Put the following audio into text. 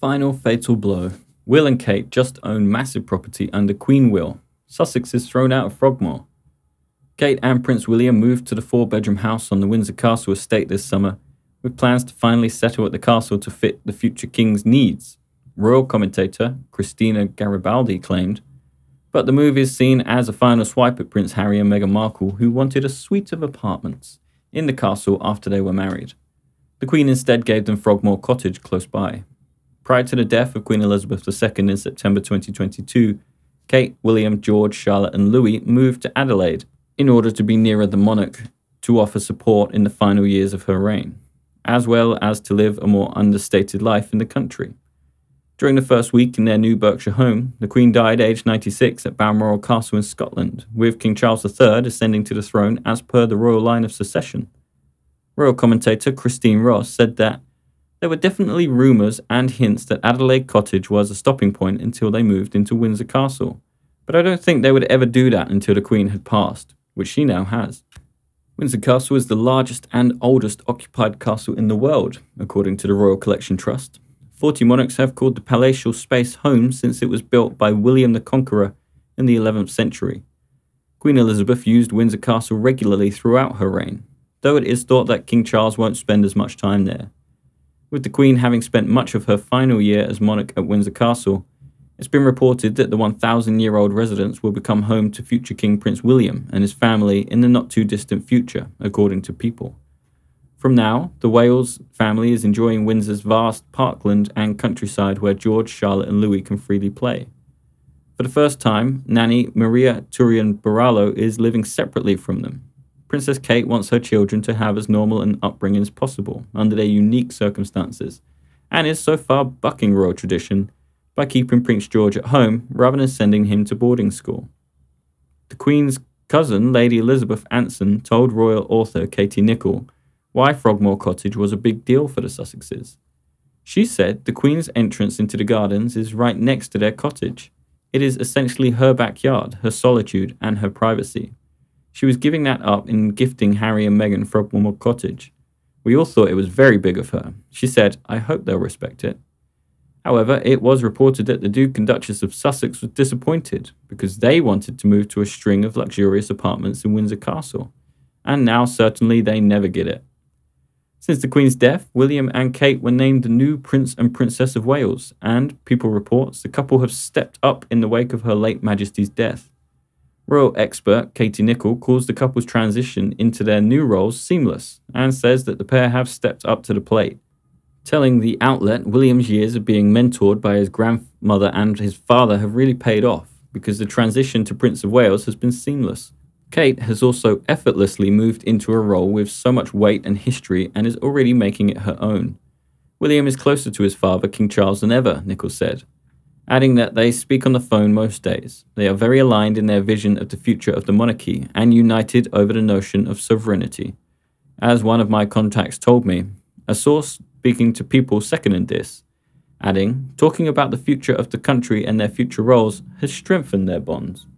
Final fatal blow. Will and Kate just own massive property under Queen Will. Sussex is thrown out of Frogmore. Kate and Prince William moved to the 4-bedroom house on the Windsor Castle estate this summer, with plans to finally settle at the castle to fit the future king's needs, royal commentator Christina Garibaldi claimed. But the move is seen as a final swipe at Prince Harry and Meghan Markle, who wanted a suite of apartments in the castle after they were married. The Queen instead gave them Frogmore Cottage close by. Prior to the death of Queen Elizabeth II in September 2022, Kate, William, George, Charlotte and Louis moved to Adelaide in order to be nearer the monarch to offer support in the final years of her reign, as well as to live a more understated life in the country. During the first week in their new Berkshire home, the Queen died aged 96 at Balmoral Castle in Scotland, with King Charles III ascending to the throne as per the royal line of succession. Royal commentator Christine Ross said that there were definitely rumours and hints that Adelaide Cottage was a stopping point until they moved into Windsor Castle, but I don't think they would ever do that until the Queen had passed, which she now has. Windsor Castle is the largest and oldest occupied castle in the world, according to the Royal Collection Trust. 40 monarchs have called the palatial space home since it was built by William the Conqueror in the 11th century. Queen Elizabeth used Windsor Castle regularly throughout her reign, though it is thought that King Charles won't spend as much time there. With the Queen having spent much of her final year as monarch at Windsor Castle, it's been reported that the 1,000-year-old residence will become home to future King Prince William and his family in the not-too-distant future, according to People. From now, the Wales family is enjoying Windsor's vast parkland and countryside where George, Charlotte and Louis can freely play. For the first time, nanny Maria Turian-Barallo is living separately from them. Princess Kate wants her children to have as normal an upbringing as possible under their unique circumstances, and is so far bucking royal tradition by keeping Prince George at home rather than sending him to boarding school. The Queen's cousin, Lady Elizabeth Anson, told royal author Katie Nicholl why Frogmore Cottage was a big deal for the Sussexes. She said the Queen's entrance into the gardens is right next to their cottage. It is essentially her backyard, her solitude and her privacy. She was giving that up in gifting Harry and Meghan Frogmore Cottage. We all thought it was very big of her. She said, "I hope they'll respect it." However, it was reported that the Duke and Duchess of Sussex was disappointed because they wanted to move to a string of luxurious apartments in Windsor Castle, and now certainly they never get it. Since the Queen's death, William and Kate were named the new Prince and Princess of Wales, and, People reports, the couple have stepped up in the wake of her late Majesty's death. Royal expert Katie Nicholl calls the couple's transition into their new roles seamless and says that the pair have stepped up to the plate. Telling the outlet William's years of being mentored by his grandmother and his father have really paid off because the transition to Prince of Wales has been seamless. Kate has also effortlessly moved into a role with so much weight and history and is already making it her own. William is closer to his father, King Charles, than ever, Nicholl said, adding that they speak on the phone most days. They are very aligned in their vision of the future of the monarchy and united over the notion of sovereignty. As one of my contacts told me, a source speaking to People seconded this, adding, talking about the future of the country and their future roles has strengthened their bonds.